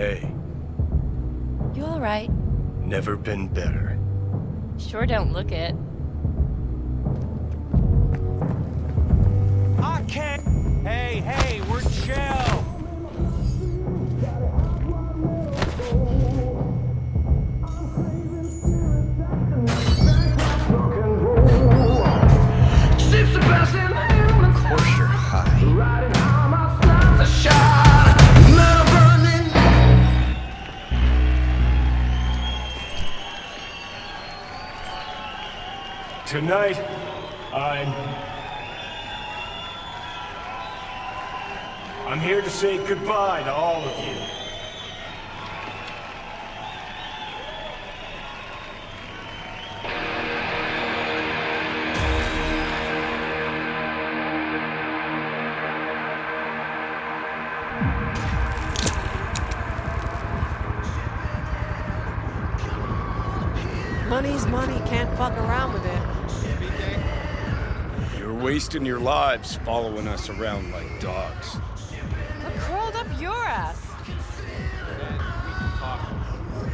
Hey. You alright? Never been better. Sure don't look it. I can't. Hey, we're chill. Of course you're high. Tonight, I'm here to say goodbye to all of you. Money's money, can't fuck around with it. You're wasting your lives following us around like dogs. What crawled up your ass?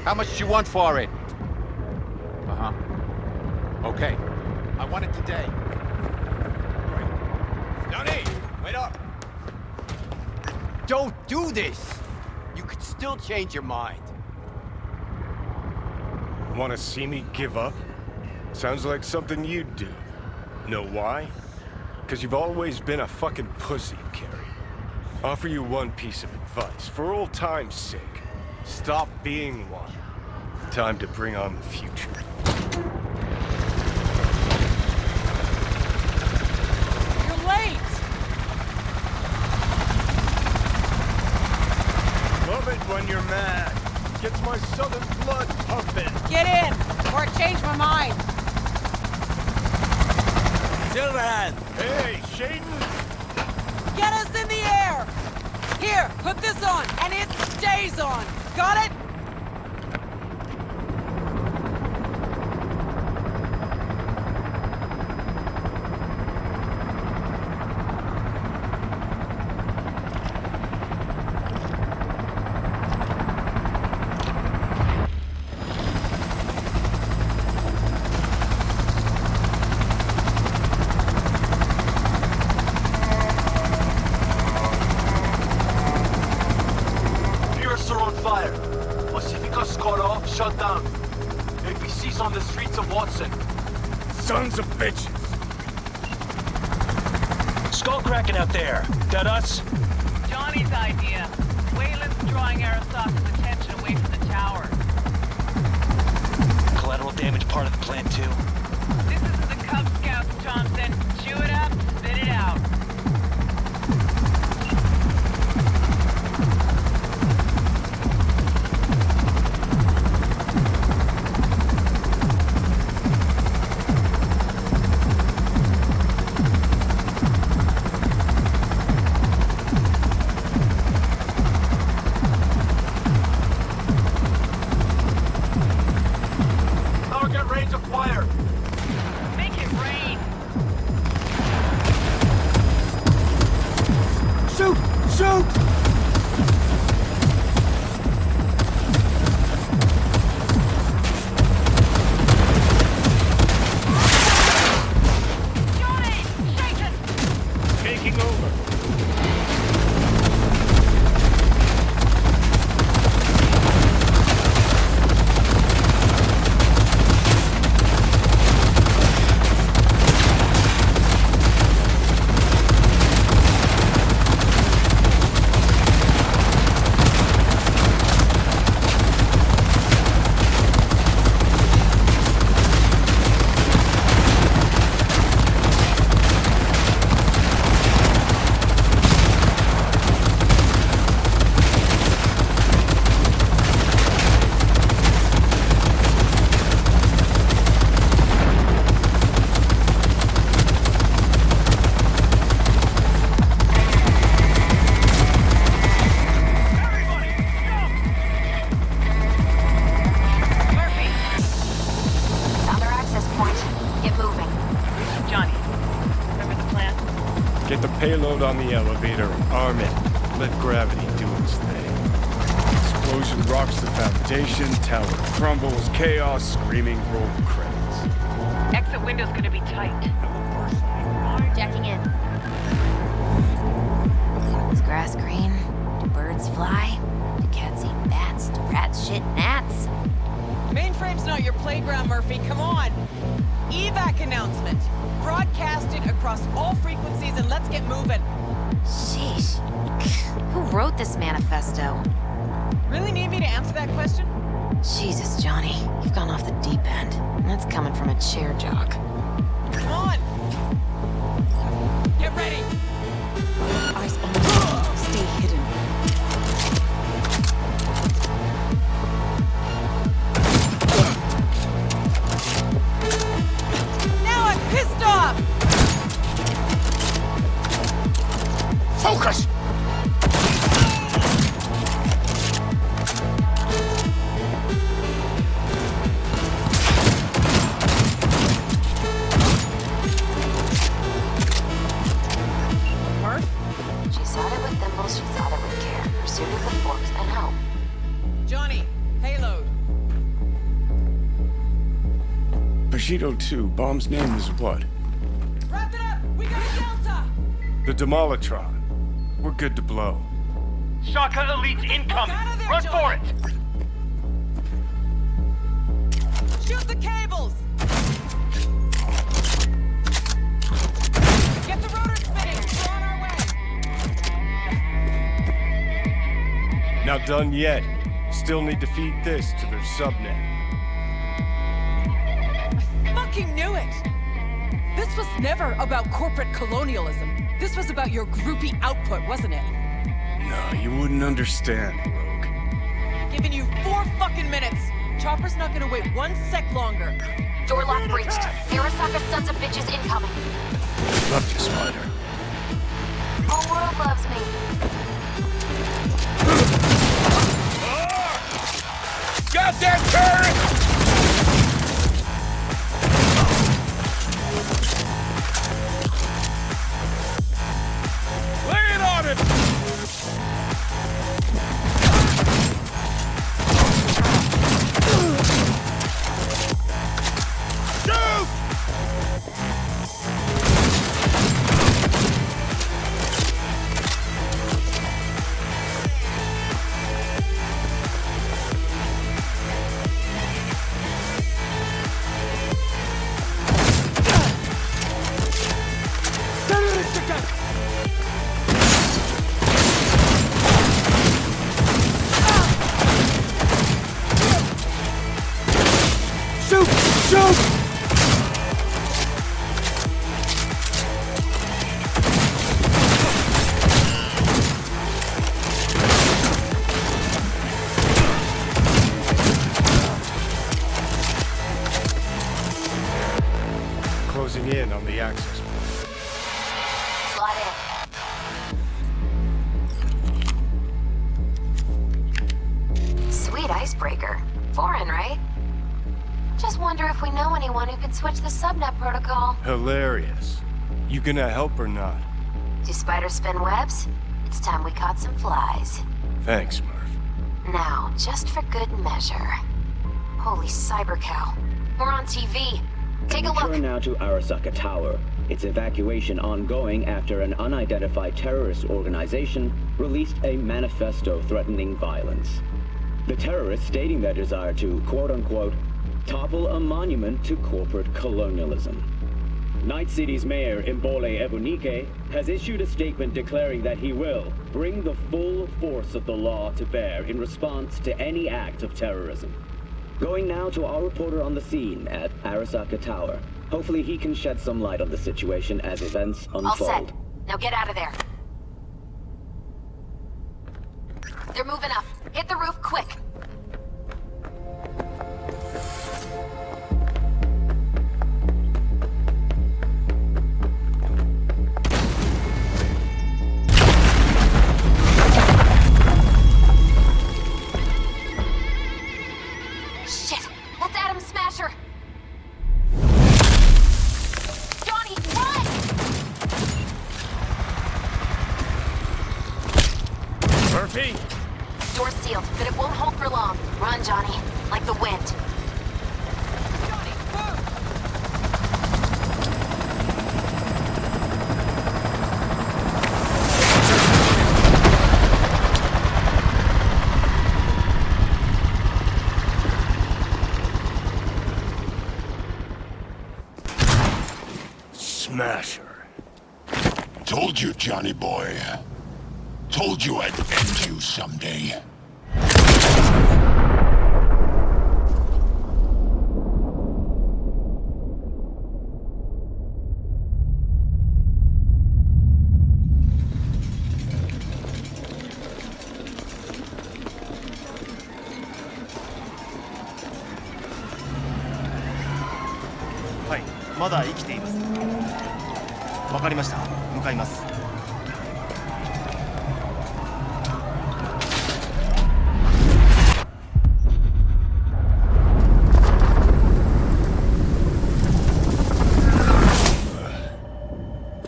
How much do you want for it? Uh-huh. Okay. I want it today. Johnny, wait up. Don't do this. You could still change your mind. Want to see me give up? Sounds like something you'd do. Know why? Because you've always been a fucking pussy, Carrie. Offer you one piece of advice, for old time's sake. Stop being one. Time to bring on the future. You're late! Love it when you're mad. Gets my southern blood pumping. Get in, or I change my mind. Silverhand! Hey, Shaden! Get us in the air! Here, put this on, and it stays on. Got it? Shut down. APC's on the streets of Watson. Sons of bitches! Skull cracking out there. That us? Johnny's idea. Wayland's drawing Arasaka's attention away from the tower. Collateral damage part of the plan too. This isn't the Cub Scouts, Thompson. Chew it up, spit it out. Get the payload on the elevator, arm it. Let gravity do its thing. Explosion rocks the foundation, tower crumbles, chaos, screaming, roll credits. Exit window's gonna be tight. Jacking in. Is grass green? Do birds fly? Do cats eat bats? Do rats shit gnats? Mainframe's not your playground, Murphy. Come on. Evac announcement. Broadcast it across all frequencies and let's get moving. Sheesh. Who wrote this manifesto? Really need me to answer that question? Jesus, Johnny. You've gone off the deep end. And that's coming from a chair jock. Come on. Get ready. Eyes on the stay hidden. Now I'm pissed off! Focus! Murph? She sought it with thimbles, she sought it with care. Pursued it with forks and hope. Johnny, payload. Bushido 2, bomb's name is what? Wrap it up! We got a Delta! The Demolitron. We're good to blow. Shaka Elite's incoming! Out of there, Run for Johnny. it! Shoot the cables! Get the rotor spinning! We're on our way! Not done yet. Still need to feed this to their subnet. Fucking knew it! This was never about corporate colonialism. This was about your groupie output, wasn't it? No, you wouldn't understand, Rogue. Giving you 4 fucking minutes. Chopper's not gonna wait 1 sec longer. Door lock breached. Arasaka sons of bitches incoming. Love you, Spider. Whole world loves me. Goddamn terrorist! Lay it on it! Shoot! Shoot! Shoot! Closing in on the access point. Slide in. Sweet icebreaker. Foreign, right? Just wonder if we know anyone who could switch the subnet protocol. Hilarious. You gonna help or not? Do spiders spin webs? It's time we caught some flies. Thanks, Murph. Now, just for good measure. Holy cyber cow. We're on TV. Take a look. Return now to Arasaka Tower. Its evacuation ongoing after an unidentified terrorist organization released a manifesto threatening violence. The terrorists stating their desire to, quote-unquote, topple a monument to corporate colonialism. Night City's mayor, Imbole Ebunike, has issued a statement declaring that he will bring the full force of the law to bear in response to any act of terrorism. Going now to our reporter on the scene at Arasaka Tower. Hopefully he can shed some light on the situation as events unfold. All set. Now get out of there. They're moving up. Hit the roof quick. Shit! That's Adam Smasher! Johnny, run! Murphy? Door's sealed, but it won't hold for long. Run, Johnny. Like the wind. Johnny, move! Smasher. Told you, Johnny boy. Told you I'd end you someday. Hi, まだ生きています。わかりました。向かいます。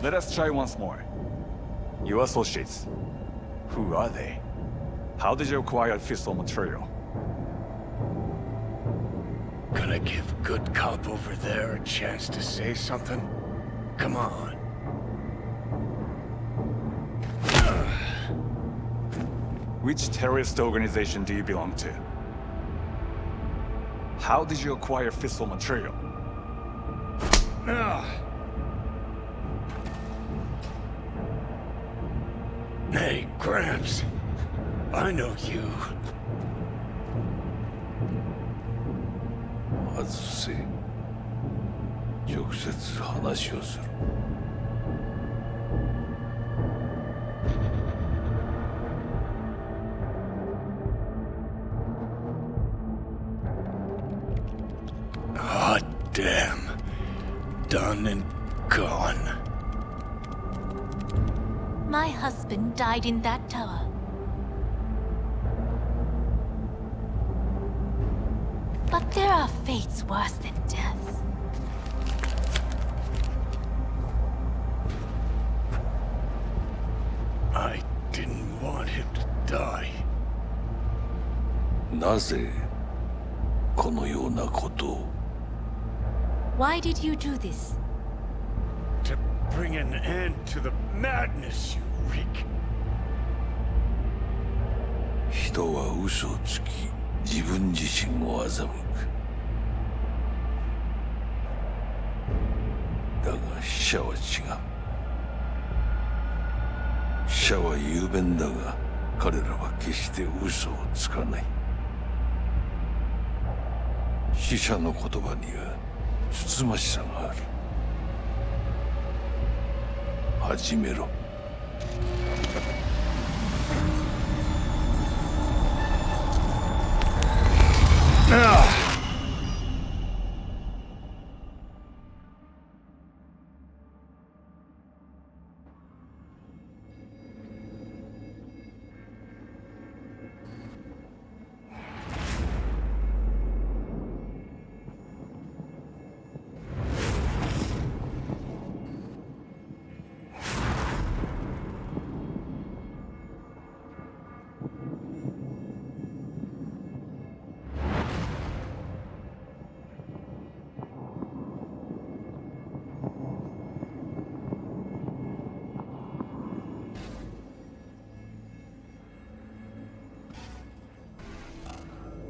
Let us try once more. Your associates. Who are they? How did you acquire fissile material? Gonna give good cop over there a chance to say something? Come on. Which terrorist organization do you belong to? How did you acquire fissile material? Hey, Gramps. I know you. 外せ。直接話をする。Hot damn. Done and gone. My husband died in that tower. But there are fates worse than death. I didn't want him to die. なぜこのようなことを？ Why did you do this? To bring an end to the madness you wreak. 人は嘘をつき、自分自身を欺く。だが死者は違う。死者は雄弁だが、彼らは決して嘘をつかない。死者の言葉にはつつましさがある。始めろ。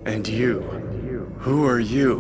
And you? Who are you?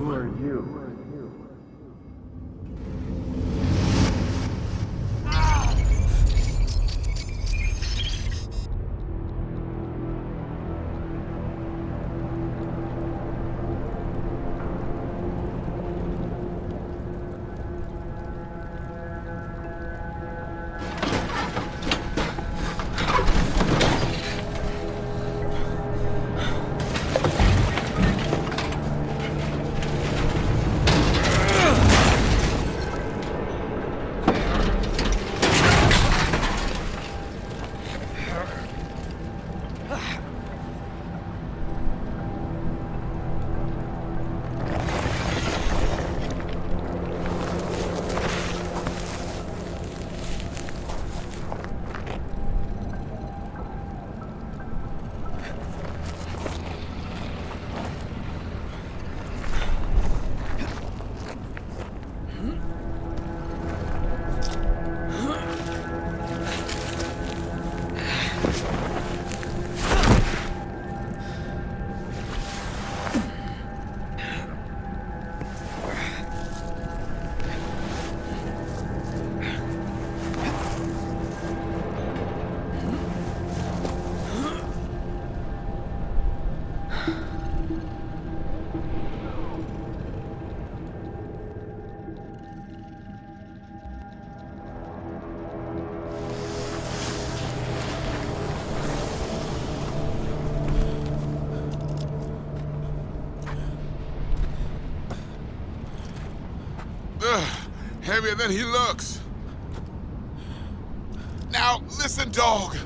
heavier than he looks. Now, listen, dog.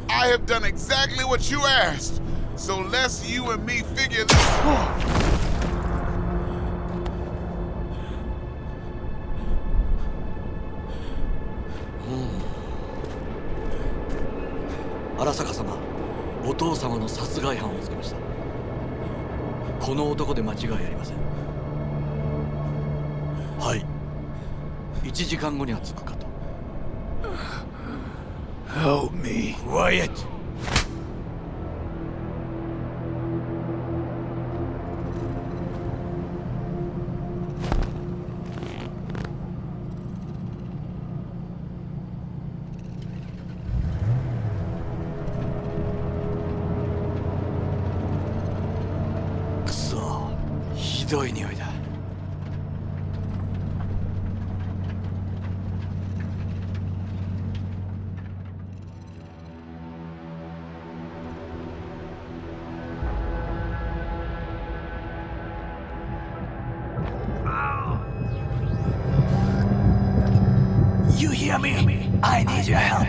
I have done exactly what you asked. So let's you and me figure this out. 荒坂様、お父様の殺害犯を見つけました。この男で間違いありません。はい。1時間後には着くかと。Help me. Quiet. くそ、ひどい匂いだ。You hear me? I need your help.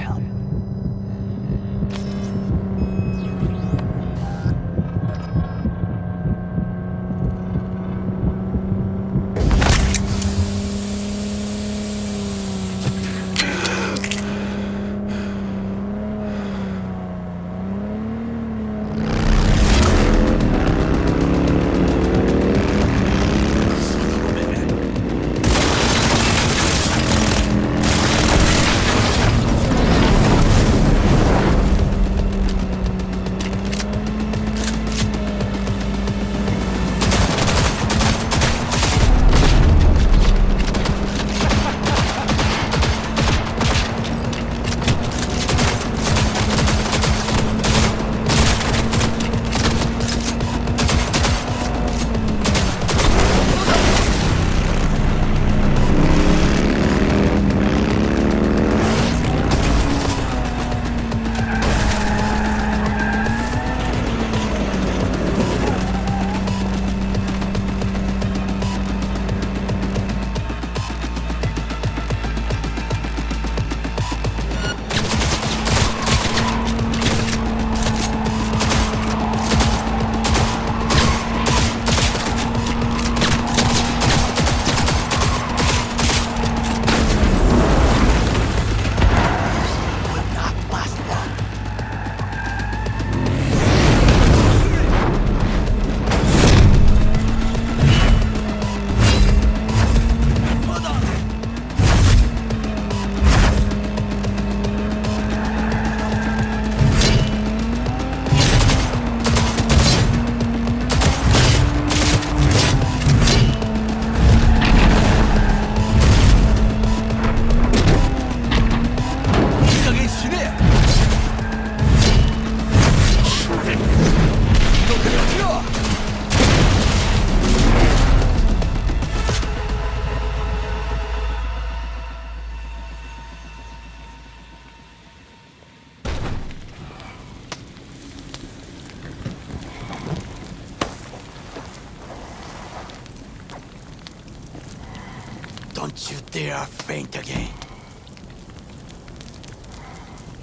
Don't you dare faint again.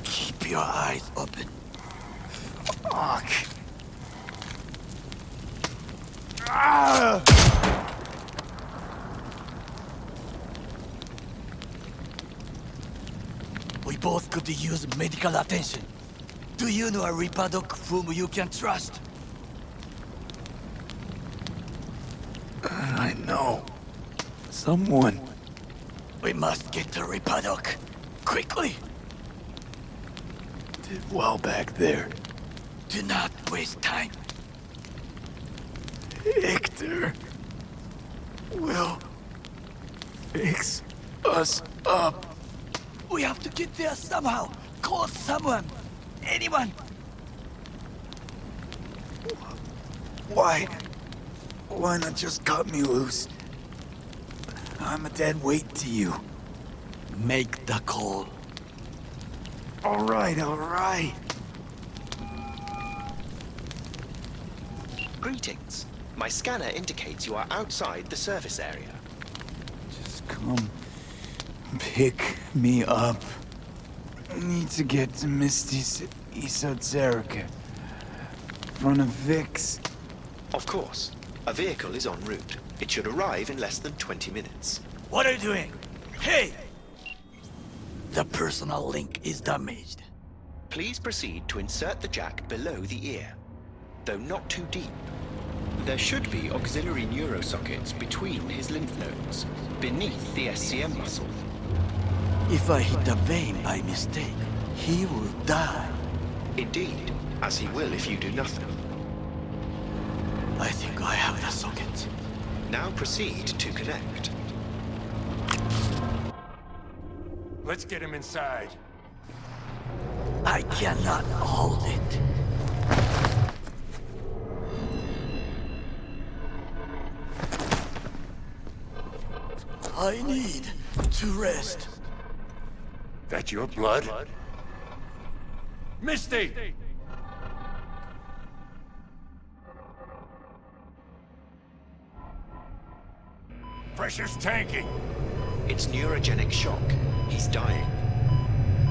Keep your eyes open. Fuck. Ah! We both could use medical attention. Do you know a Reaper Doc whom you can trust? I know. Someone. We must get to Reaper Doc. Quickly! Did well back there. Do not waste time. Victor will fix us up. We have to get there somehow. Call someone. Anyone. Why not just cut me loose? I'm a dead weight to you. Make the call. All right. Greetings. My scanner indicates you are outside the service area. Just come Pick me up. Need to get to Misty's Esoterica. Front of Vic's. Of course. A vehicle is en route. It should arrive in less than 20 minutes. What are you doing? Hey! The personal link is damaged. Please proceed to insert the jack below the ear, though not too deep. There should be auxiliary neurosockets between his lymph nodes, beneath the SCM muscle. If I hit the vein by mistake, he will die. Indeed, as he will if you do nothing. I think I have the socket. Now proceed to connect. Let's get him inside. I cannot hold it. I need to rest. That your blood? Misty! Pressure's tanking. It's neurogenic shock. He's dying.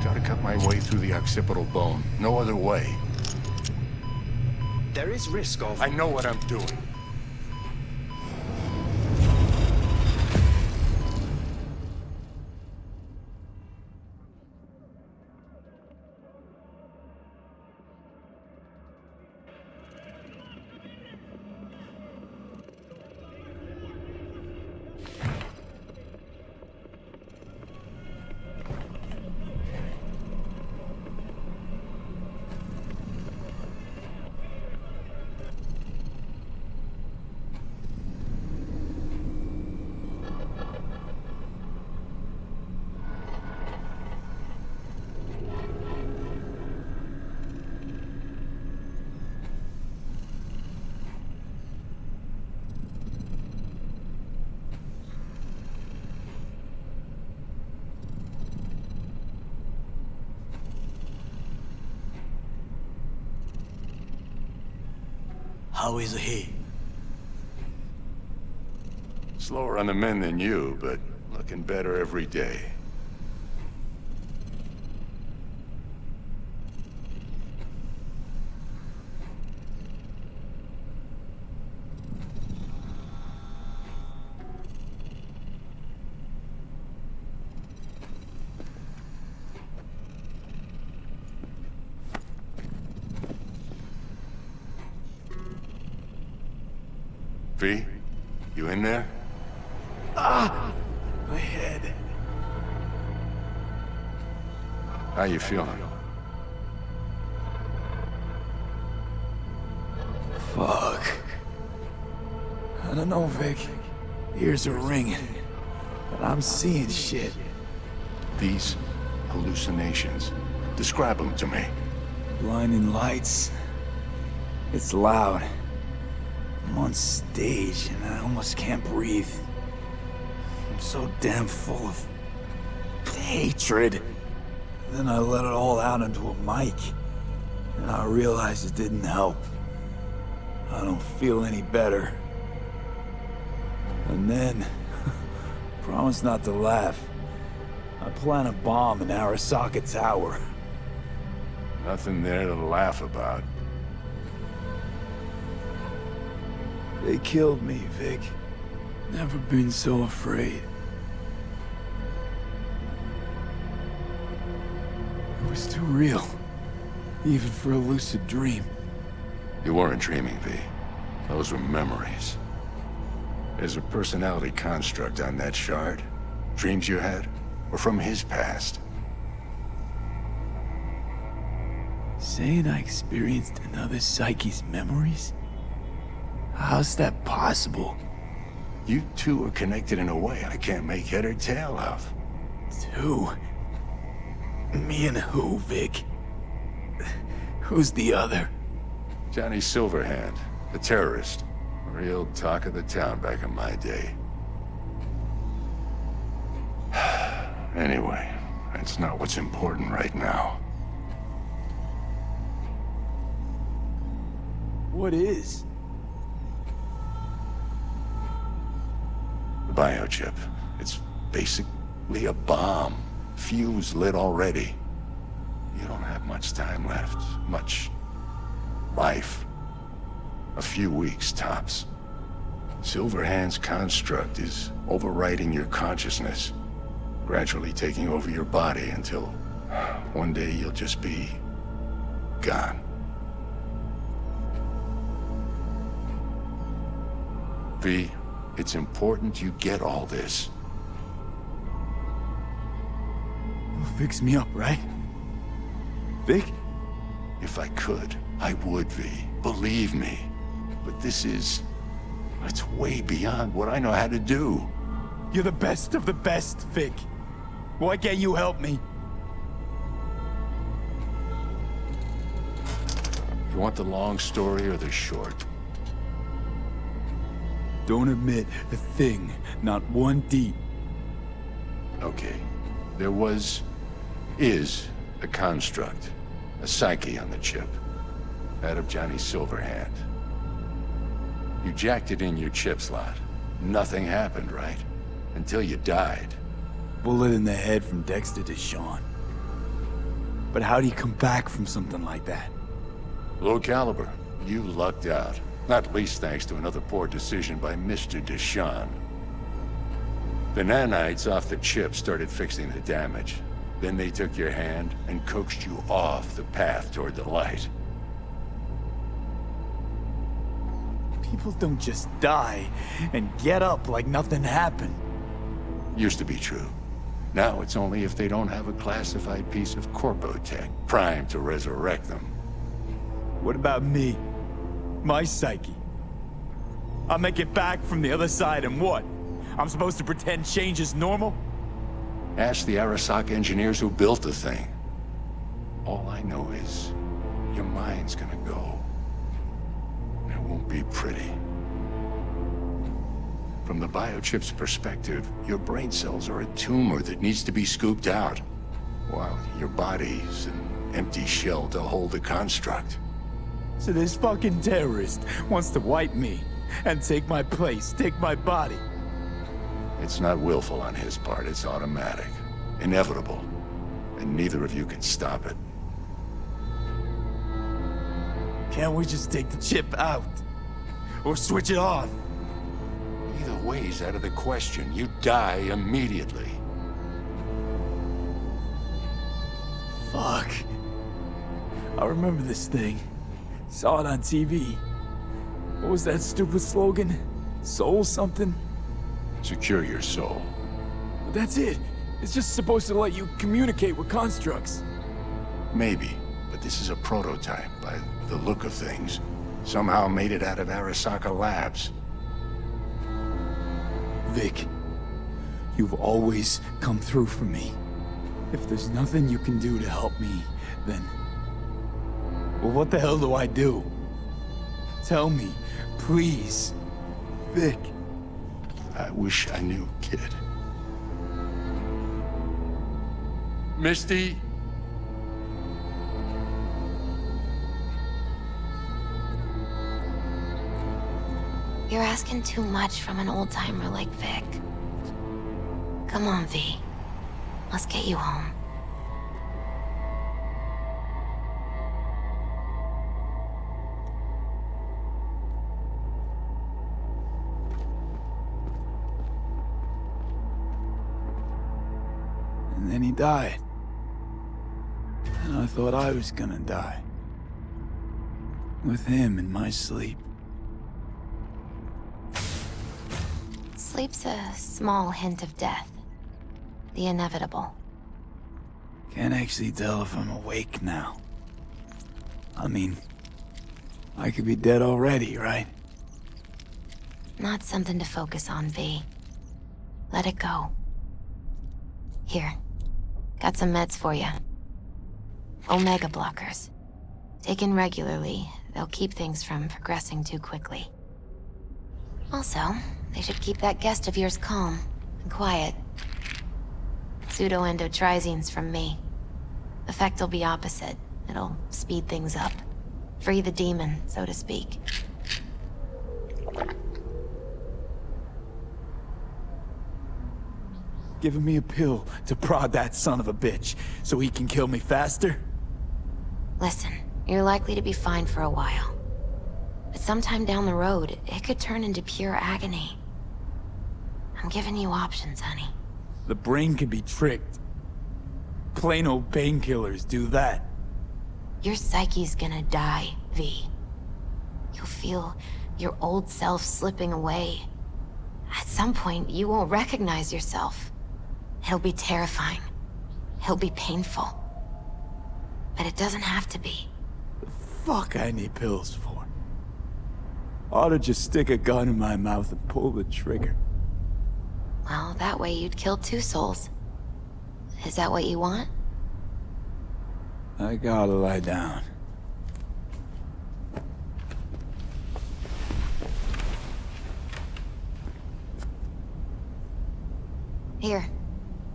Gotta cut my way through the occipital bone. No other way. There is risk of... I know what I'm doing. How is he? Slower on the mend than you, but looking better every day. V, you in there? Ah! My head. How you feeling? Fuck. I don't know, Vic. Ears are ringing. But I'm seeing shit. These hallucinations. Describe them to me. Blinding lights. It's loud. I'm on stage and I almost can't breathe. I'm so damn full of hatred. Then I let it all out into a mic, and I realized it didn't help. I don't feel any better. And then, promise not to laugh, I plant a bomb in Arasaka Tower. Nothing there to laugh about. They killed me, Vic. Never been so afraid. It was too real. Even for a lucid dream. You weren't dreaming, V. Those were memories. There's a personality construct on that shard. Dreams you had were from his past. Saying I experienced another psyche's memories? How's that possible? You two are connected in a way I can't make head or tail of. Two? Me and who, Vic? Who's the other? Johnny Silverhand, a terrorist. Real talk of the town back in my day. Anyway, that's not what's important right now. What is? The biochip. It's basic Likely a bomb. Fuse lit already. You don't have much time left. Much life. A few weeks, tops. Silverhand's construct is overriding your consciousness, gradually taking over your body until one day you'll just be gone. V, it's important you get all this. You'll fix me up, right? Vic? If I could, I would, V. Believe me. But this is... it's way beyond what I know how to do. You're the best of the best, Vic. Why can't you help me? You want the long story or the short? Don't admit a thing, not one deep. Okay. There is a construct. A psyche on the chip. That of Johnny Silverhand. You jacked it in your chip slot. Nothing happened, right? Until you died. Bullet in the head from Dexter to Sean. But how do you come back from something like that? Low caliber. You lucked out. Not least thanks to another poor decision by Mr. Deshawn. The nanites off the chip started fixing the damage. Then they took your hand and coaxed you off the path toward the light. People don't just die and get up like nothing happened. Used to be true. Now it's only if they don't have a classified piece of corpo tech primed to resurrect them. What about me? My psyche? I'll make it back from the other side and what? I'm supposed to pretend change is normal? Ask the Arasaka engineers who built the thing. All I know is your mind's gonna go. And it won't be pretty. From the biochip's perspective, your brain cells are a tumor that needs to be scooped out, while your body's an empty shell to hold the construct. So this fucking terrorist wants to wipe me and take my place, take my body. It's not willful on his part, it's automatic. Inevitable. And neither of you can stop it. Can't we just take the chip out? Or switch it off? Either way's out of the question. You die immediately. Fuck. I remember this thing. Saw it on TV. What was that stupid slogan? Soul something? Secure your soul. But that's it. It's just supposed to let you communicate with constructs. Maybe, but this is a prototype by the look of things. Somehow made it out of Arasaka Labs. Vic, you've always come through for me. If there's nothing you can do to help me, then... well, what the hell do I do? Tell me, please. Vic. I wish I knew, kid. Misty? You're asking too much from an old-timer like Vic. Come on, V. Let's get you home. And then he died. And I thought I was gonna die. With him in my sleep. Sleep's a small hint of death. The inevitable. Can't actually tell if I'm awake now. I mean, I could be dead already, right? Not something to focus on, V. Let it go. Here. Got some meds for you. Omega blockers. Taken regularly, they'll keep things from progressing too quickly. Also, they should keep that guest of yours calm and quiet. Pseudo-endotrizines from me. Effect will be opposite. It'll speed things up. Free the demon, so to speak. Giving me a pill to prod that son of a bitch so he can kill me faster? Listen, you're likely to be fine for a while. But sometime down the road, it could turn into pure agony. I'm giving you options, honey. The brain can be tricked. Plain old painkillers do that. Your psyche's gonna die, V. You'll feel your old self slipping away. At some point, you won't recognize yourself. It'll be terrifying. It'll be painful. But it doesn't have to be. The fuck I need pills for? Ought to just stick a gun in my mouth and pull the trigger. Well, that way you'd kill 2 souls. Is that what you want? I gotta lie down. Here.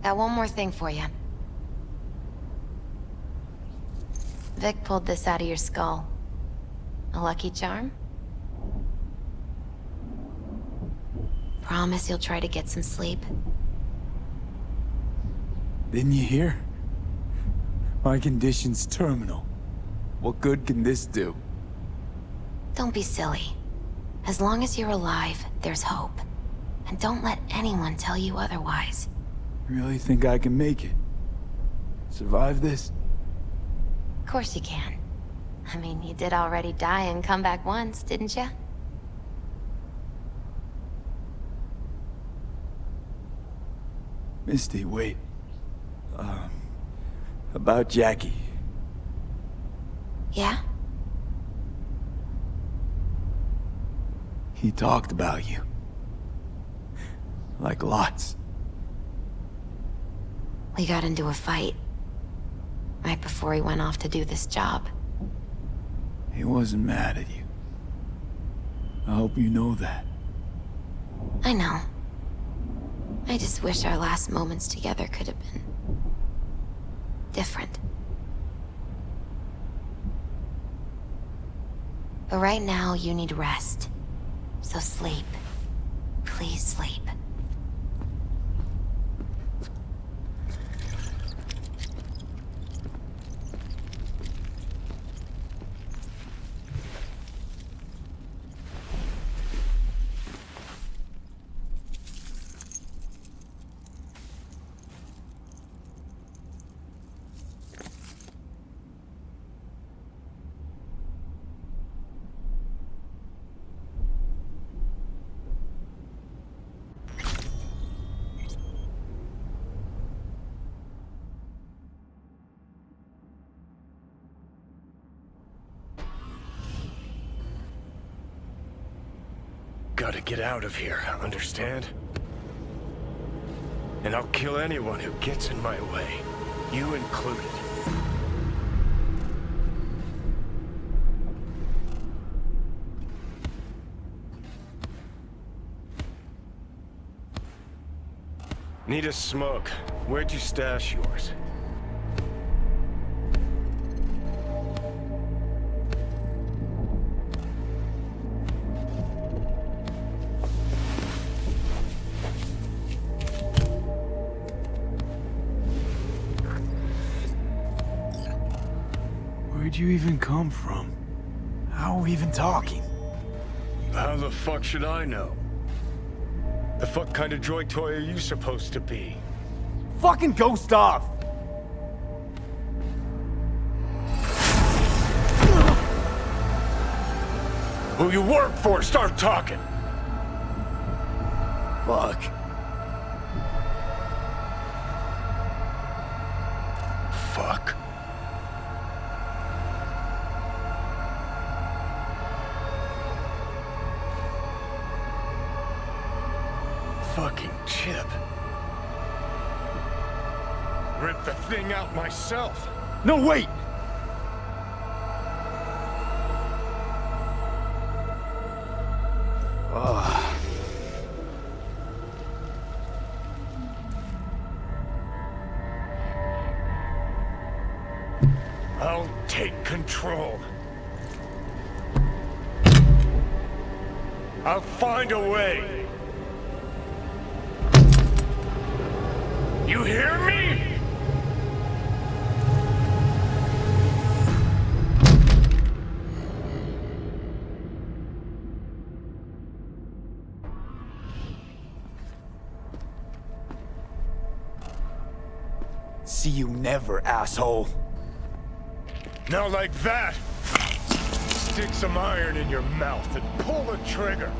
Got one more thing for you. Vic pulled this out of your skull. A lucky charm? Promise you'll try to get some sleep. Didn't you hear? My condition's terminal. What good can this do? Don't be silly. As long as you're alive, there's hope. And don't let anyone tell you otherwise. Really think I can make it? Survive this? Of course you can. I mean, you did already die and come back once, didn't you? Misty, wait. About Jackie. Yeah? He talked about you. Like lots. We got into a fight. Right before he went off to do this job. He wasn't mad at you. I hope you know that. I know. I just wish our last moments together could have been... different. But right now, you need rest. So sleep. Please sleep. Gotta get out of here, understand? And I'll kill anyone who gets in my way, you included. Need a smoke. Where'd you stash yours? Where'd you even come from? How are we even talking? How the fuck should I know? The fuck kind of droid toy are you supposed to be? Fucking ghost off! Who you work for, start talking! Fuck. Fuck. Fucking chip. Rip the thing out myself. No, wait! I'll take control. I'll find a way. You hear me? See you never, asshole. Now like that! Stick some iron in your mouth and pull the trigger.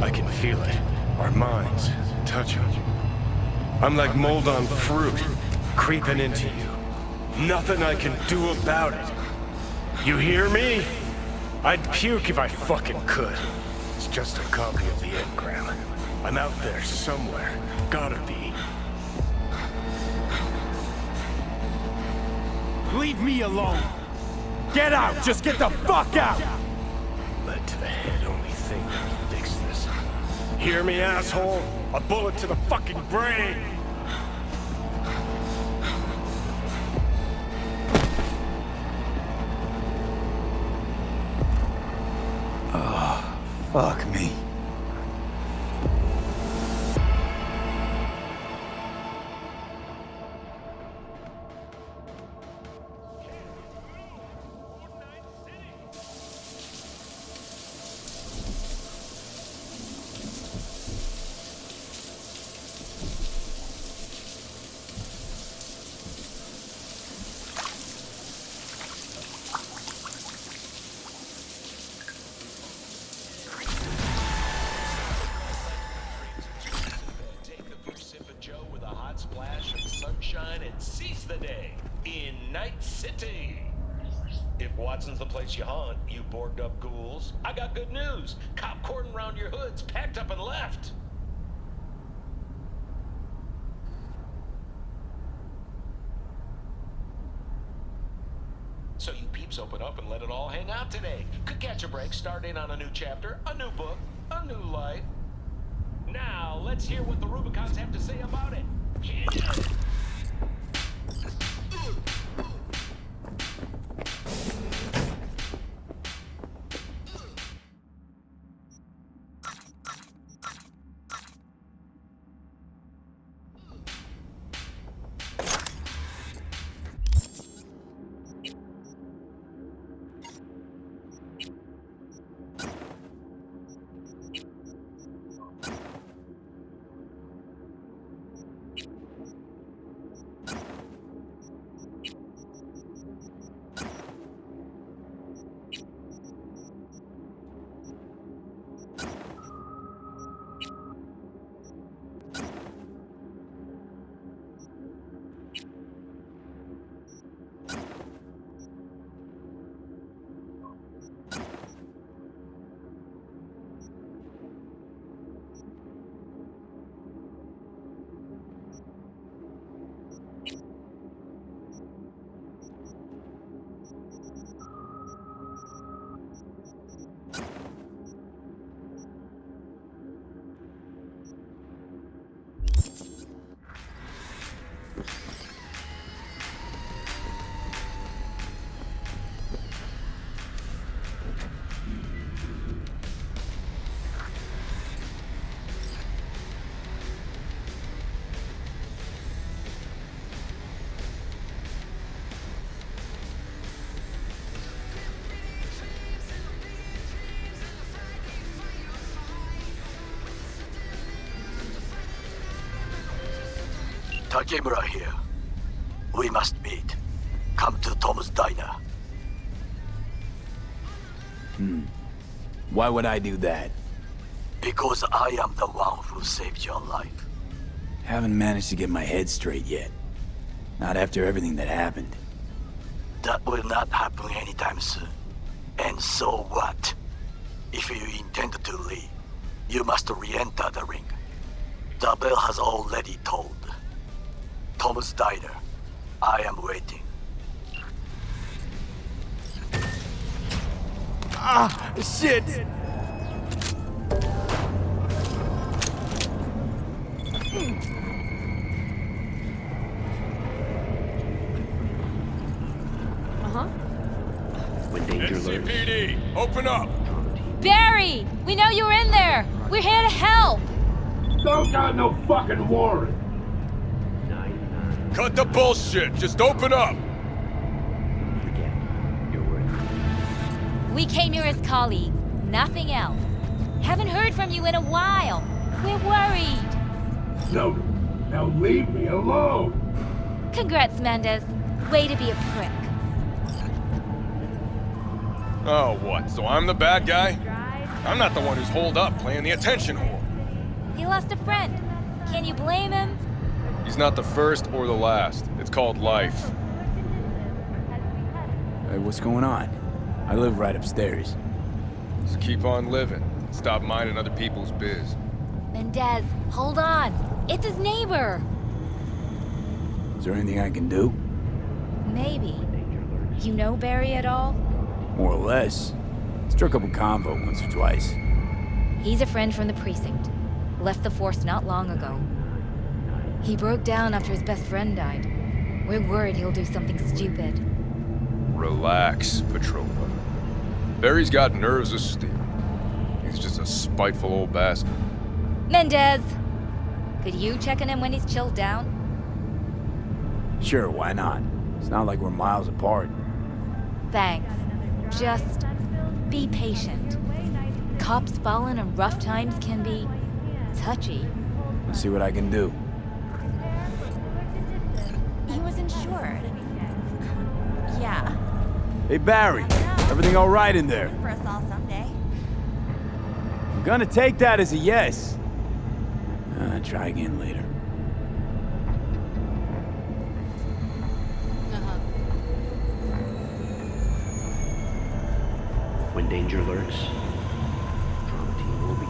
I can feel it. Our minds touching. I'm like mold on fruit, creeping into you. Nothing I can do about it. You hear me? I'd puke if I fucking could. It's just a copy of the engram. I'm out there somewhere. Gotta be. Leave me alone! Get out! Just get the fuck out! Lead to the head, only thing that fix this. Hear me, asshole? A bullet to the fucking brain! Oh, fuck me. Splash of sunshine and seize the day in Night City. If Watson's the place you haunt, you borged up ghouls, I got good news. Cop cordon round your hoods, packed up and left. So you peeps open up and let it all hang out today. Could catch a break, start in on a new chapter, a new book, a new life. Now, let's hear what the Rubicons have to say about it. Takemura here. We must meet. Come to Tom's Diner. Why would I do that? Because I am the one who saved your life. Haven't managed to get my head straight yet. Not after everything that happened. That will not happen anytime soon. And so what? If you intend to leave, you must re-enter the ring. The bell has already tolled. Tom's Diner. I am waiting. Ah, shit! When danger lurks. SCPD, open up! Barry! We know you're in there! We're here to help! don't got no fucking warrant. Cut the bullshit. Just open up. We came here as colleagues, nothing else. Haven't heard from you in a while. We're worried. No, now leave me alone. Congrats, Mendez. Way to be a prick. Oh, what? So I'm the bad guy? I'm not the one who's holed up playing the attention whore. He lost a friend. Can you blame him? He's not the first or the last. It's called life. Hey, what's going on? I live right upstairs. Just keep on living. Stop minding other people's biz. Mendez, hold on. It's his neighbor. Is there anything I can do? Maybe. You know Barry at all? More or less. Struck up a convo once or twice. He's a friend from the precinct. Left the force not long ago. He broke down after his best friend died. We're worried he'll do something stupid. Relax, Petrova. Barry's got nerves of steel. He's just a spiteful old bastard. Mendez! Could you check on him when he's chilled down? Sure, why not? It's not like we're miles apart. Thanks. Just be patient. Cops falling in rough times can be touchy. I'll see what I can do. He was insured. Yeah. Hey, Barry. Everything all right in there? For us all someday. I'm gonna take that as a yes. Try again later. When danger lurks, drama team will be.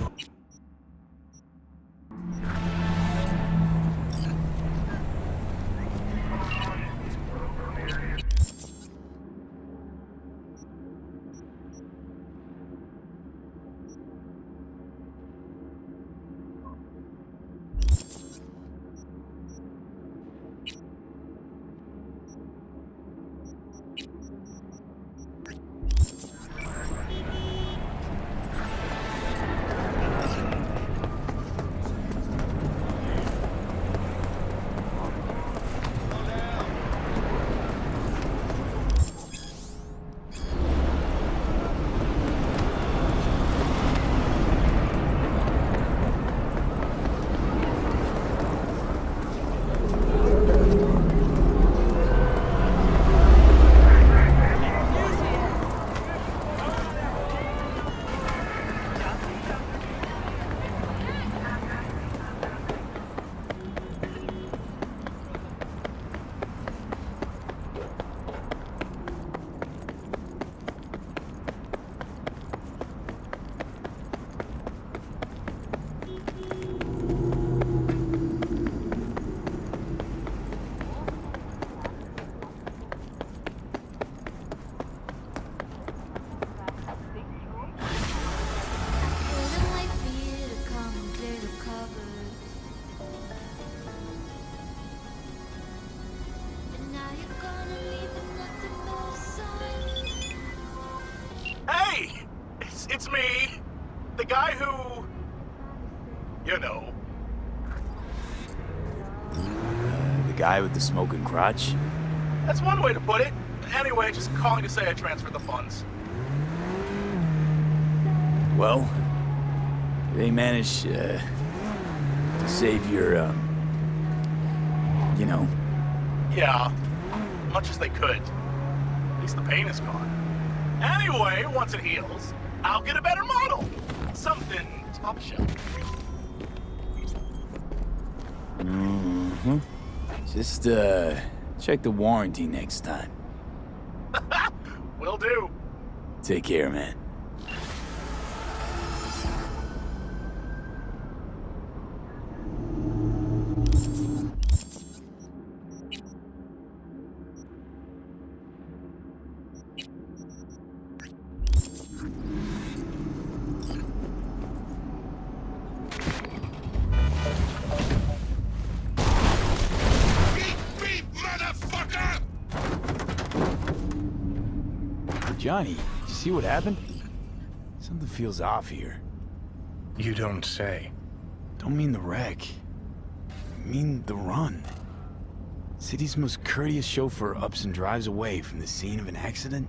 It's me. The guy who... You know. The guy with the smoking crotch? That's one way to put it. Anyway, just calling to say I transferred the funds. Well, they managed to save your, you know. Yeah, much as they could. At least the pain is gone. Anyway, once it heals, I'll get a better model. Something top shelf. Mm-hmm. Just, check the warranty next time. Will do. Take care, man. Johnny, did you see what happened? Something feels off here. You don't say. Don't mean the wreck. I mean the run. City's most courteous chauffeur ups and drives away from the scene of an accident?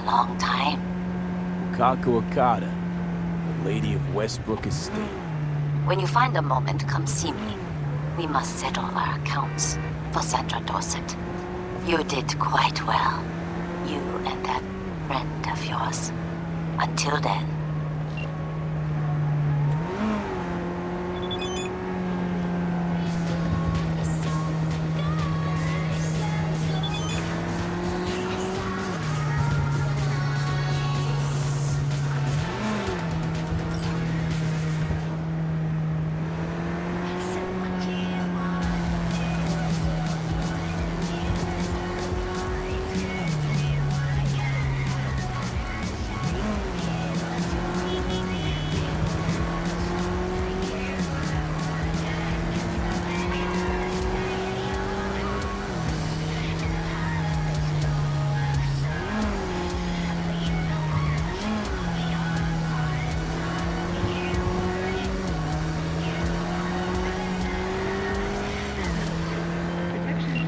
Long time. Wakako Okada, the Lady of Westbrook Estate. When you find a moment, come see me. We must settle our accounts for Sandra Dorset. You did quite well. You and that friend of yours. Until then.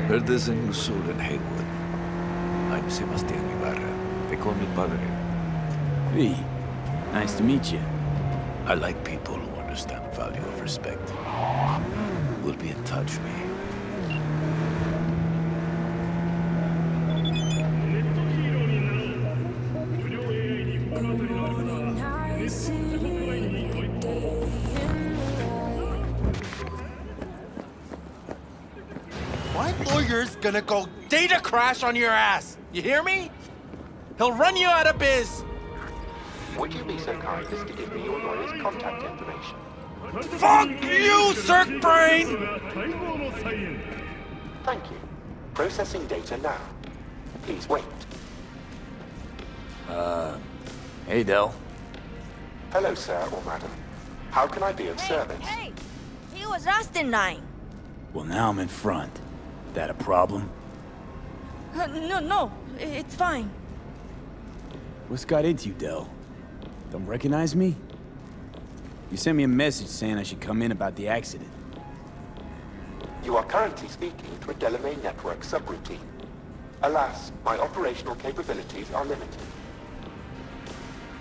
Heard there's a new soul in Haywood. I'm Sebastian Ibarra. They call me Padre. V, nice to meet you. I like people who understand the value of respect. We'll be in touch, V. My lawyer's gonna go data crash on your ass. You hear me? He'll run you out of biz. Would you be so kind as to give me your lawyer's contact information? Fuck you, Cirque Brain! Thank you. Processing data now. Please wait. Hey, Del. Hello, sir or madam. How can I be of service? Hey! He was asinine. Well, now I'm in front. That a problem? No, it's fine. What's got into you, Del? Don't recognize me? You sent me a message saying I should come in about the accident. You are currently speaking to a Delamain network subroutine. Alas, my operational capabilities are limited.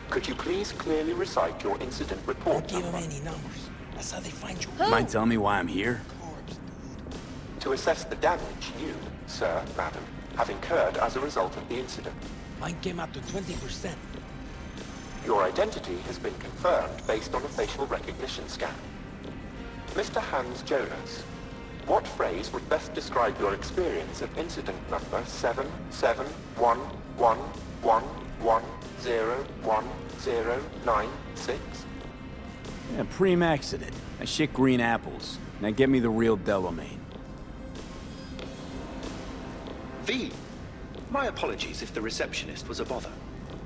Could you please clearly recite your incident report Don't give him any numbers. That's how they find you. Mind telling me why I'm here? To assess the damage you, sir, madam, have incurred as a result of the incident. Mine came out to 20%. Your identity has been confirmed based on a facial recognition scan. Mr. Hans Jonas, what phrase would best describe your experience of incident number 771111101096? Yeah, preem accident. I shit green apples. Now get me the real Delamain. V, my apologies if the receptionist was a bother.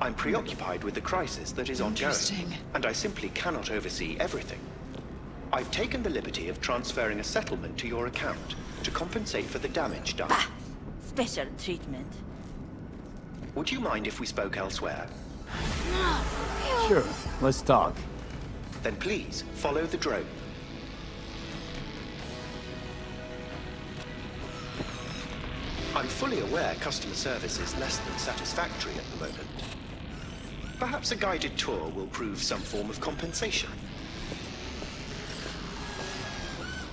I'm preoccupied with the crisis that is ongoing, and I simply cannot oversee everything. I've taken the liberty of transferring a settlement to your account to compensate for the damage done. Special treatment. Would you mind if we spoke elsewhere? Sure, let's talk. then please follow the drone. I'm fully aware customer service is less than satisfactory at the moment. Perhaps a guided tour will prove some form of compensation.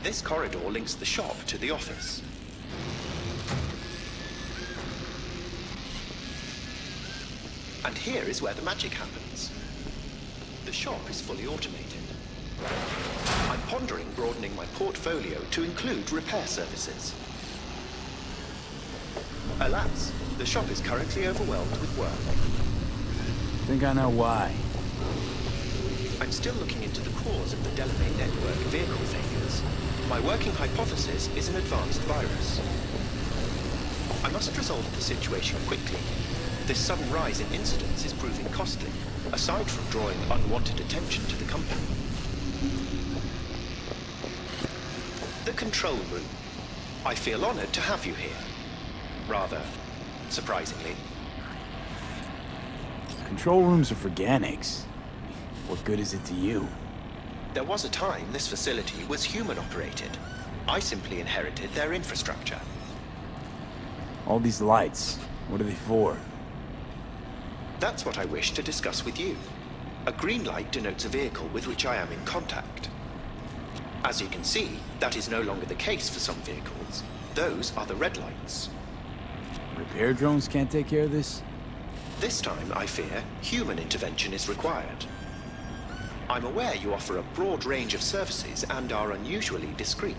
This corridor links the shop to the office. And here is where the magic happens. The shop is fully automated. I'm pondering broadening my portfolio to include repair services. Alas, the shop is currently overwhelmed with work. Think I know why. I'm still looking into the cause of the Delamain network vehicle failures. My working hypothesis is an advanced virus. I must resolve the situation quickly. This sudden rise in incidents is proving costly, aside from drawing unwanted attention to the company. The control room. I feel honored to have you here. Rather, surprisingly. Control rooms are for Ganics. What good is it to you? There was a time this facility was human-operated. I simply inherited their infrastructure. All these lights, what are they for? That's what I wish to discuss with you. A green light denotes a vehicle with which I am in contact. As you can see, that is no longer the case for some vehicles. Those are the red lights. Repair drones can't take care of this? This time, I fear, human intervention is required. I'm aware you offer a broad range of services and are unusually discreet.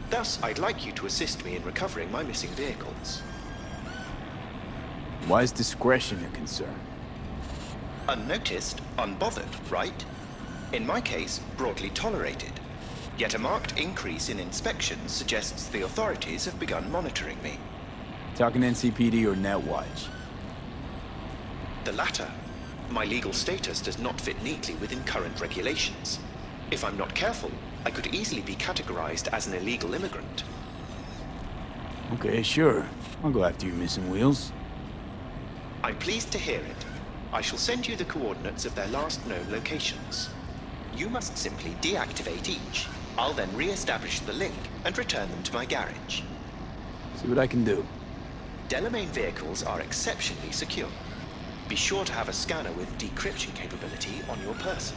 Thus, I'd like you to assist me in recovering my missing vehicles. Why is discretion a concern? Unnoticed, unbothered, right? In my case, broadly tolerated. Yet a marked increase in inspections suggests the authorities have begun monitoring me. Talking NCPD or Netwatch? The latter. My legal status does not fit neatly within current regulations. If I'm not careful, I could easily be categorized as an illegal immigrant. Okay, sure. I'll go after your missing wheels. I'm pleased to hear it. I shall send you the coordinates of their last known locations. You must simply deactivate each. I'll then re-establish the link and return them to my garage. See what I can do. Delamain vehicles are exceptionally secure. Be sure to have a scanner with decryption capability on your person.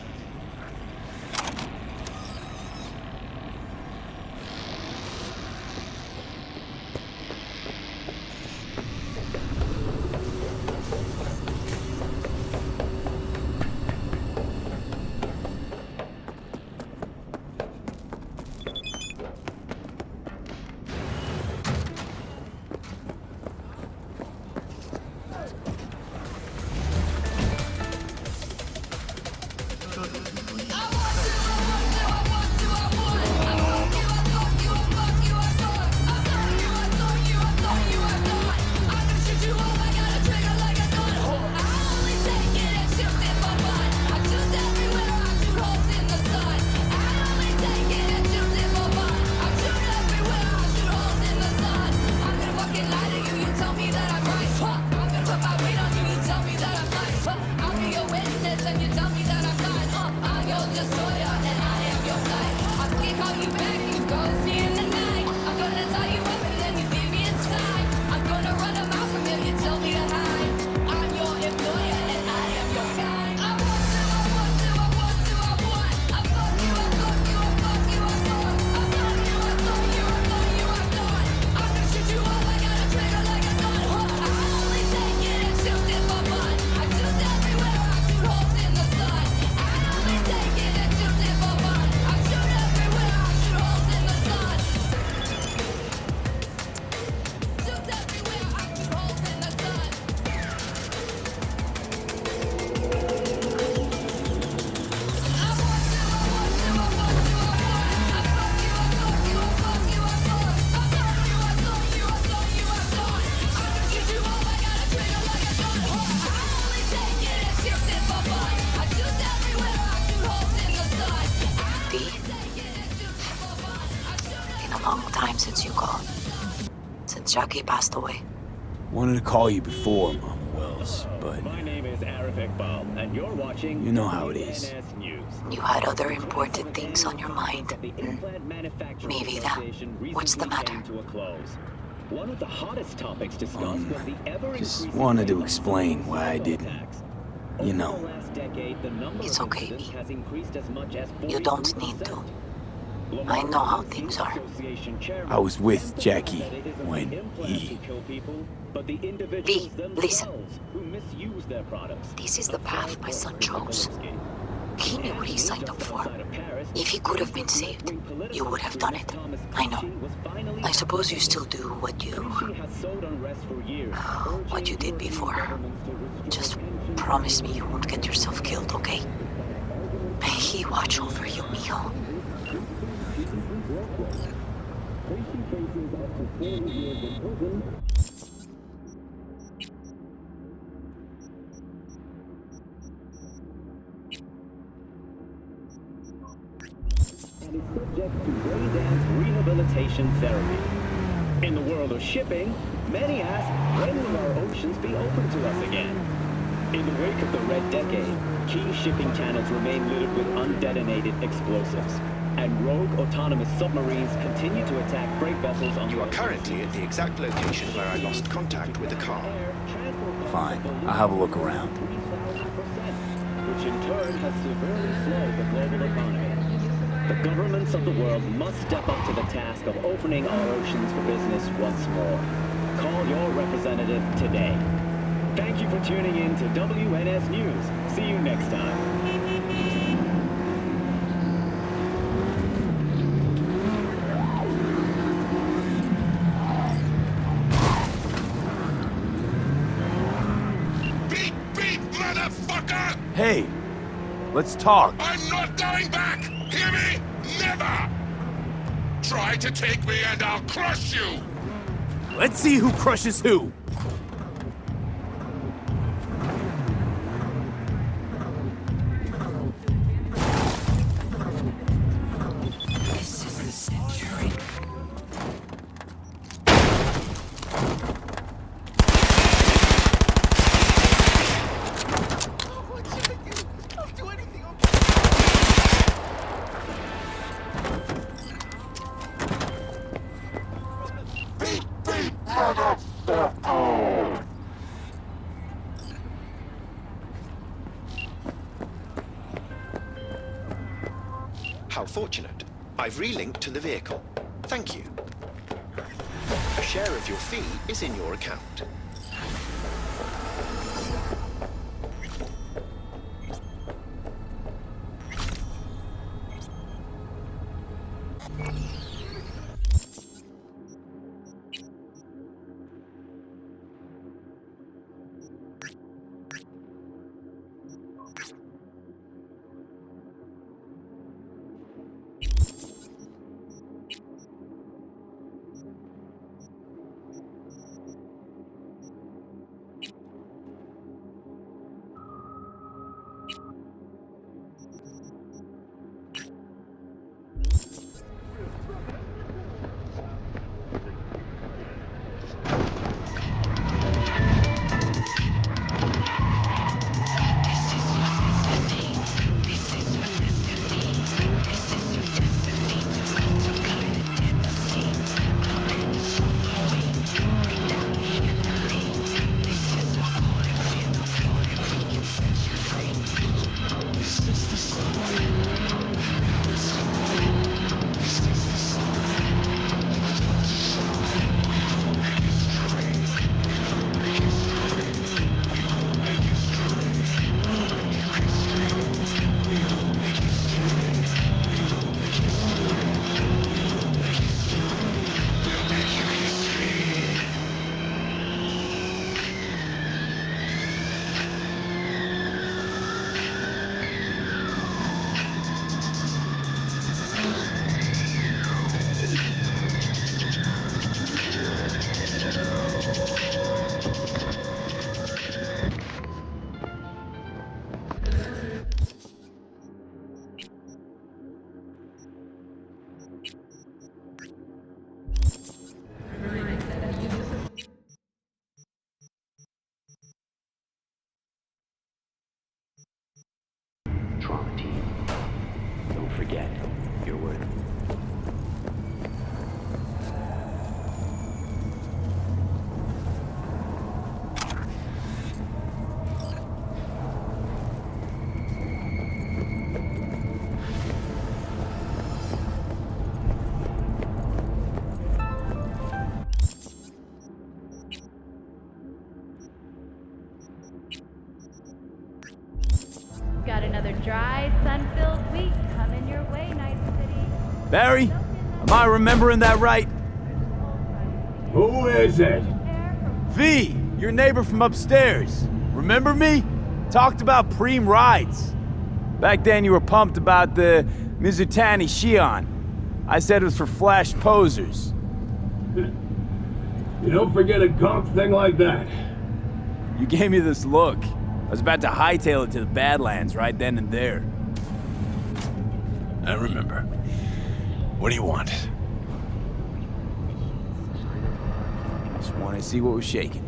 Since you called. Since Jackie passed away. Wanted to call you before, Mama. Wells, but My name is Arif Iqbal, and you're watching. you know how it is. You had other important things on your mind. Me vida. What's the matter? One of the hottest topics discussed was the ever Just wanted to explain why I didn't. You know. It's okay, V. You don't need to. I know how things are. I was with Jackie when he... V, listen. This is the path my son chose. He knew what he signed up for. If he could have been saved, you would have done it. I know. I suppose you still do what you did before. Just promise me you won't get yourself killed, okay? May he watch over you, mijo. And is subject to Raydance rehabilitation therapy. In the world of shipping, many ask, when will our oceans be open to us again? In the wake of the Red Decade, key shipping channels remain littered with undetonated explosives, and rogue autonomous submarines continue to attack freight vessels on... You are currently at the exact location where I lost contact with the car. Fine, I'll have a look around. Which in turn has severely slowed the global economy. The governments of the world must step up to the task of opening our oceans for business once more. Call your representative today. Thank you for tuning in to WNS News. See you next time. Hey, let's talk. I'm not going back! Hear me? Never! Try to take me and I'll crush you! Let's see who crushes who. This is the century. How fortunate. I've relinked to the vehicle. Thank you. A share of your fee is in your account. trauma team. Don't forget, you're worth it. Got another dry, sun-filled week coming your way, Night City. Barry, am I remembering that right? Who is it? V, your neighbor from upstairs. Remember me? Talked about preem rides. Back then you were pumped about the Mizutani Shion. I said it was for flash posers. You don't forget a gawk thing like that. You gave me this look. I was about to hightail it to the Badlands right then and there. I remember. What do you want? Just wanted to see what was shaking.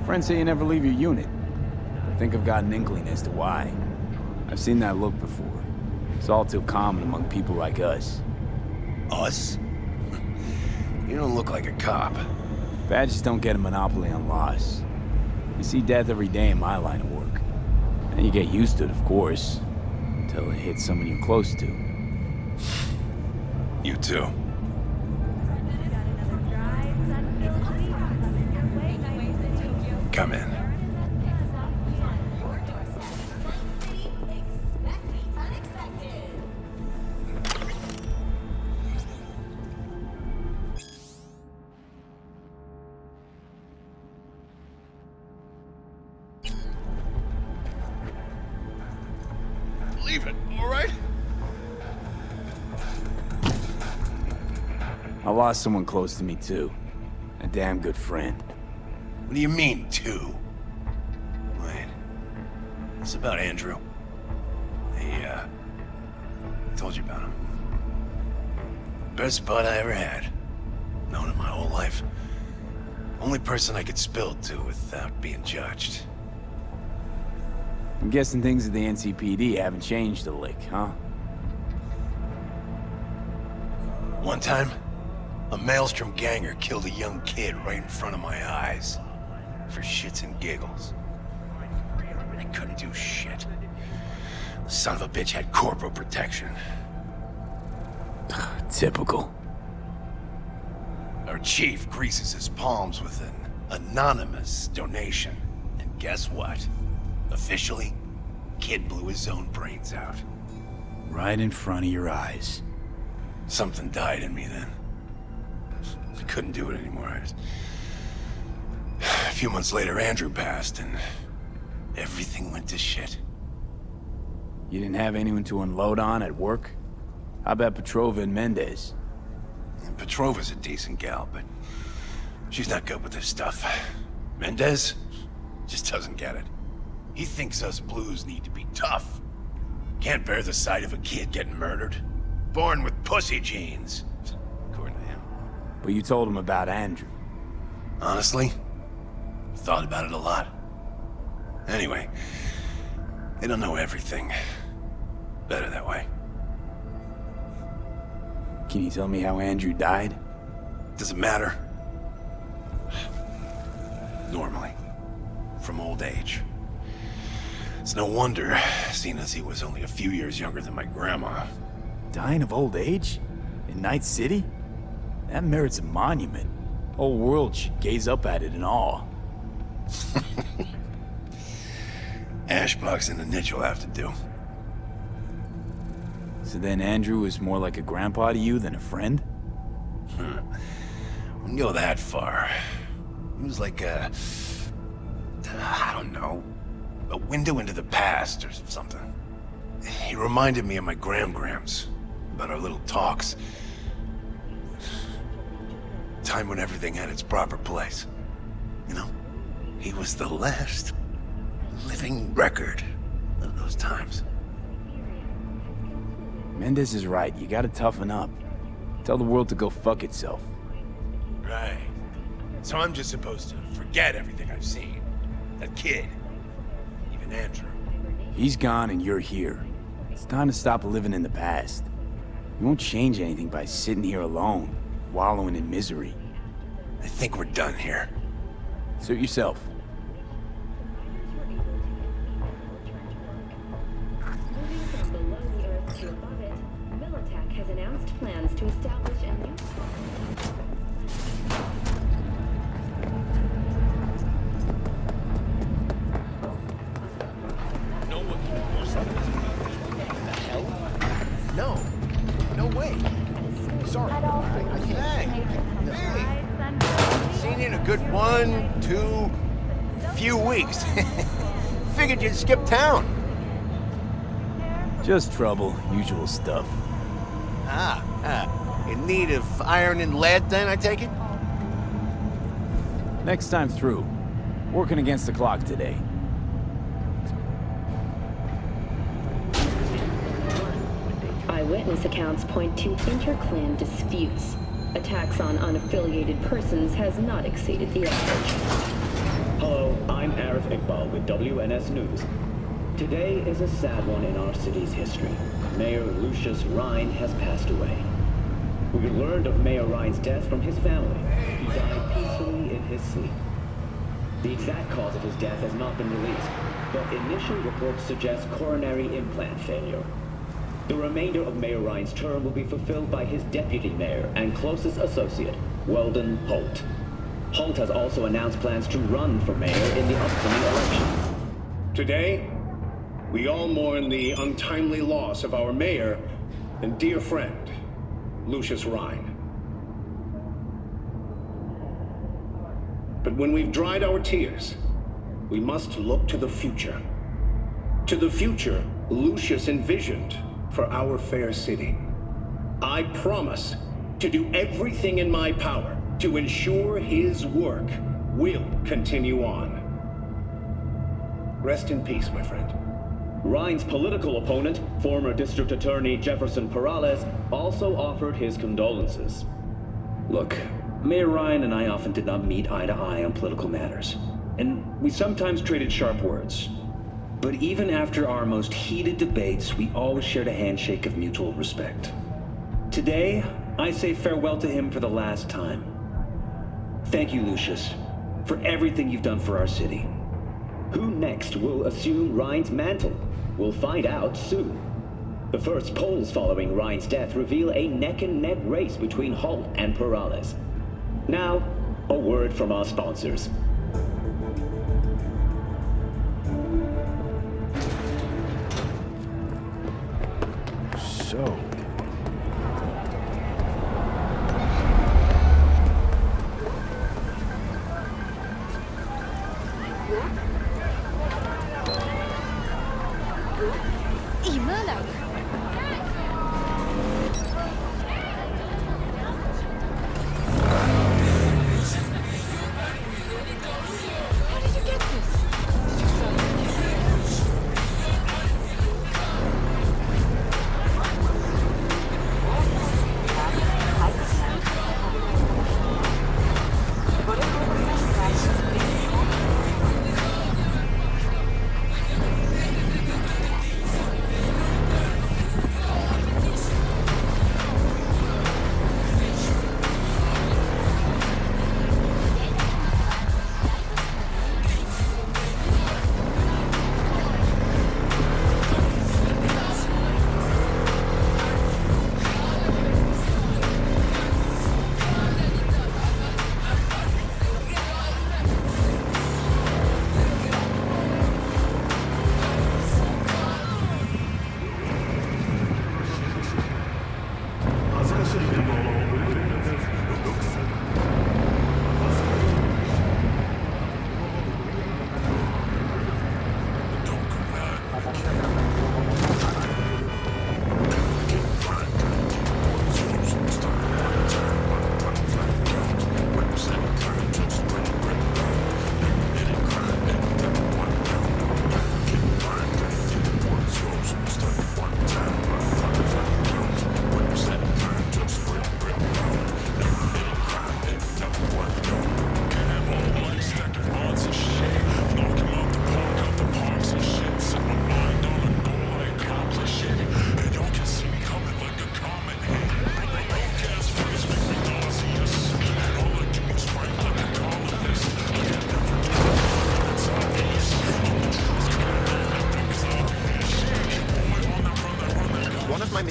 Friends say you never leave your unit. I think I've got an inkling as to why. I've seen that look before. It's all too common among people like us. Us? You don't look like a cop. Badges don't get a monopoly on loss. You see death every day in my line of work. And you get used to it, of course, until it hits someone you're close to. You too. Come in. Leave it, all right? I lost someone close to me, too. A damn good friend. What do you mean, two? Wait. It's about Andrew. I told you about him. Best bud I ever had. Known him my whole life. Only person I could spill to without being judged. I'm guessing things at the NCPD haven't changed a lick, huh? One time, a Maelstrom ganger killed a young kid right in front of my eyes. For shits and giggles. I couldn't do shit. The son of a bitch had corporal protection. Typical. Our chief greases his palms with an anonymous donation. And guess what? Officially, kid blew his own brains out. Right in front of your eyes. Something died in me then. I couldn't do it anymore. A few months later, Andrew passed, and everything went to shit. You didn't have anyone to unload on at work? How about Petrova and Mendez? Petrova's a decent gal, but she's not good with this stuff. Mendez just doesn't get it. He thinks us blues need to be tough. Can't bear the sight of a kid getting murdered. Born with pussy genes, according to him. But you told him about Andrew. Honestly, thought about it a lot. Anyway, they don't know everything. Better that way. Can you tell me how Andrew died? Does it matter? Normally. From old age. It's no wonder, seeing as he was only a few years younger than my grandma. Dying of old age? In Night City? That merits a monument. Whole world should gaze up at it in awe. Ashbox and the niche will have to do. So then Andrew was more like a grandpa to you than a friend? Wouldn't go that far. He was like a... I don't know. A window into the past or something. He reminded me of my grams about our little talks. Time when everything had its proper place. You know, he was the last living record of those times. Mendez is right. You gotta toughen up. Tell the world to go fuck itself. Right. So I'm just supposed to forget everything I've seen. That kid. Even Andrew. He's gone and you're here. It's time to stop living in the past. You won't change anything by sitting here alone, wallowing in misery. I think we're done here. Suit yourself. Moving from below the Earth to above it, Militech has announced plans to establish a new... No. No way. Sorry. I can't. Hey. Seen you in a good 1, 2, few weeks. Figured you'd skip town. Just trouble, usual stuff. In need of iron and lead then, I take it? Next time through. Working against the clock today. Eyewitness accounts point to inter-clan disputes. Attacks on unaffiliated persons has not exceeded the average. Hello, I'm Arif Iqbal with WNS News. Today is a sad one in our city's history. Mayor Lucius Rhine has passed away. We learned of Mayor Rhine's death from his family. He died peacefully in his sleep. The exact cause of his death has not been released, but initial reports suggest coronary implant failure. The remainder of Mayor Rhine's term will be fulfilled by his deputy mayor and closest associate, Weldon Holt. Holt has also announced plans to run for mayor in the upcoming election. Today, we all mourn the untimely loss of our mayor and dear friend, Lucius Rhine. But when we've dried our tears, we must look to the future. To the future Lucius envisioned for our fair city. I promise to do everything in my power to ensure his work will continue on. Rest in peace, my friend. Rhine's political opponent, former District Attorney Jefferson Perales, also offered his condolences. Look, Mayor Rhine and I often did not meet eye to eye on political matters, and we sometimes traded sharp words. But even after our most heated debates, we always shared a handshake of mutual respect. Today, I say farewell to him for the last time. Thank you, Lucius, for everything you've done for our city. Who next will assume Rhine's mantle? We'll find out soon. The first polls following Rhine's death reveal a neck-and-neck race between Holt and Perales. Now, a word from our sponsors. So...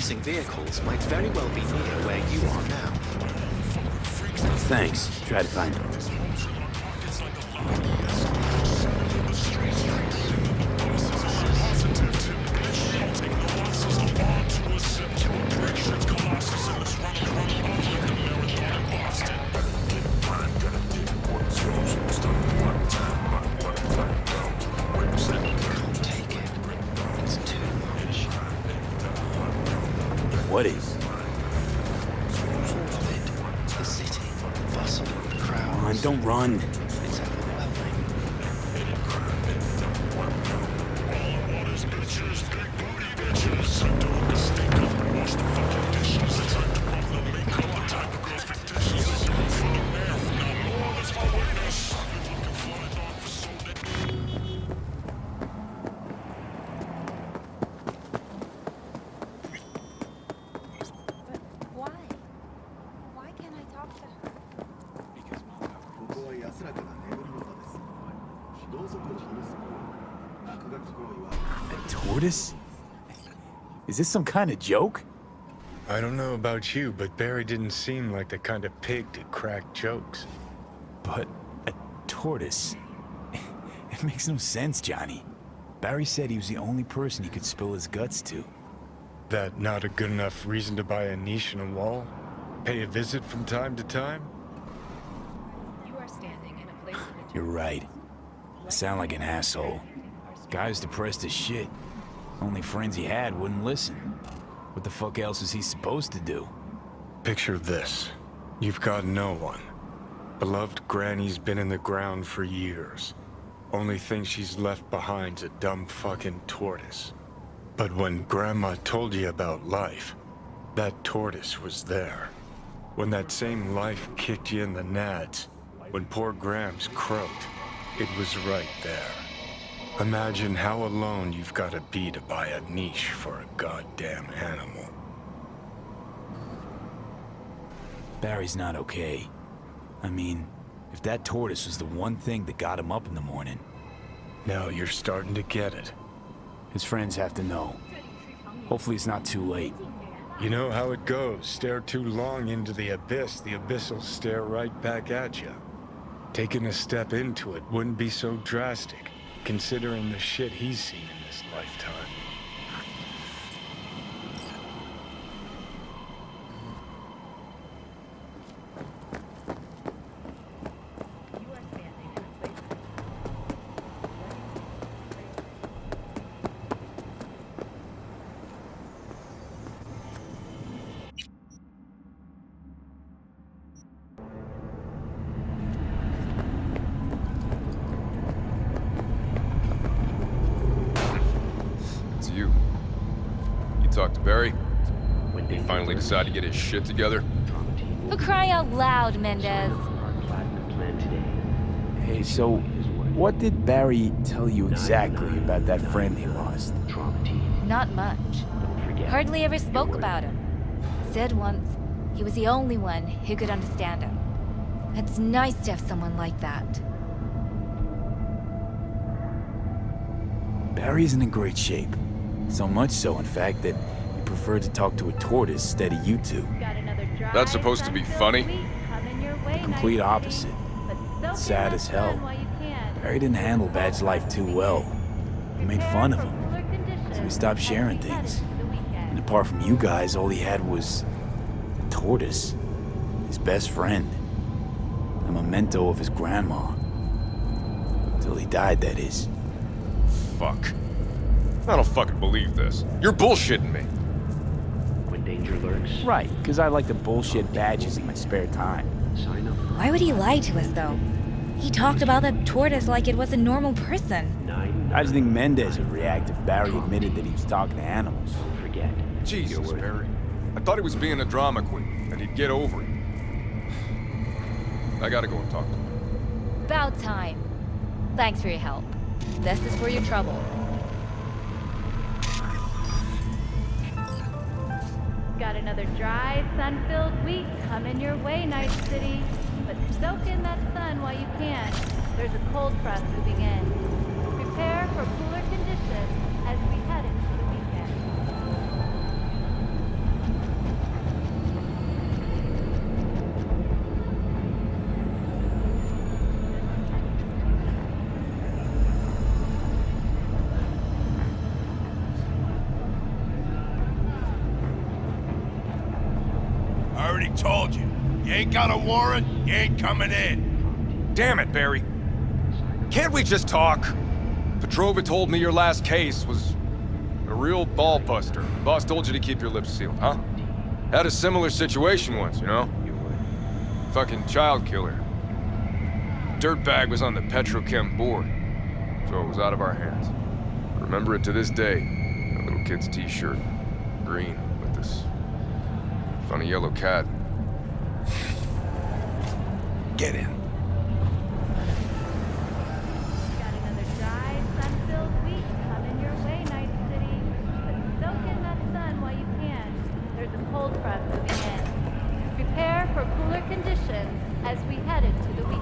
passing vehicles might very well be near where you are now. Thanks. Try to find him. What is? The city, bustle, crowds. Come on, don't run. It's overwhelming. A tortoise? Is this some kind of joke? I don't know about you, but Barry didn't seem like the kind of pig to crack jokes. But a tortoise? It makes no sense, Johnny. Barry said he was the only person he could spill his guts to. That not a good enough reason to buy a niche in a wall? Pay a visit from time to time? You're right. I sound like an asshole. Guy's depressed as shit. Only friends he had wouldn't listen. What the fuck else is he supposed to do? Picture this. You've got no one. Beloved Granny's been in the ground for years. Only thing she's left behind's a dumb fucking tortoise. But when Grandma told you about life, that tortoise was there. When that same life kicked you in the nads, when poor Grams croaked, it was right there. Imagine how alone you've got to be to buy a niche for a goddamn animal. Barry's not okay. I mean, if that tortoise was the one thing that got him up in the morning. Now you're starting to get it. His friends have to know. Hopefully it's not too late. You know how it goes. Stare too long into the abyss will stare right back at you. Taking a step into it wouldn't be so drastic, considering the shit he's seen in this lifetime. Talk to Barry? He finally decided to get his shit together? For crying out loud, Mendez. Hey, so what did Barry tell you exactly about that friend he lost? Not much. Hardly ever spoke about him. Said once he was the only one who could understand him. It's nice to have someone like that. Barry isn't in great shape. So much so, in fact, that he preferred to talk to a tortoise instead of you two. That's supposed to be funny? The complete opposite. It's sad as hell. Barry didn't handle Bad's life too well. He made fun of him, so he stopped sharing things. And apart from you guys, all he had was a tortoise. His best friend. A memento of his grandma. Till he died, that is. Fuck. I don't fucking believe this. You're bullshitting me. When danger lurks. Right, because I like to bullshit badges in my spare time. Why would he lie to us, though? He talked about the tortoise like it was a normal person. I just think Mendez would react if Barry admitted that he was talking to animals. Jesus, Barry. I thought he was being a drama queen, and he'd get over it. I gotta go and talk to him. About time. Thanks for your help. This is for your trouble. Got another dry, sun-filled week coming your way, Night City. But soak in that sun while you can. There's a cold front moving in. Prepare for cooler conditions as we head into the weekend. told you. You ain't got a warrant, you ain't coming in. Damn it, Barry. Can't we just talk? Petrova told me your last case was a real ball buster. The boss told you to keep your lips sealed, huh? Had a similar situation once, you know? Fucking child killer. Dirtbag was on the petrochem board, so it was out of our hands. Remember it to this day. A little kid's t-shirt, green, with this funny yellow cat. Get in. Got another dry, sun-filled week coming your way, Night City. But soak in that sun while you can. There's a cold front moving in. Prepare for cooler conditions as we head into the weekend.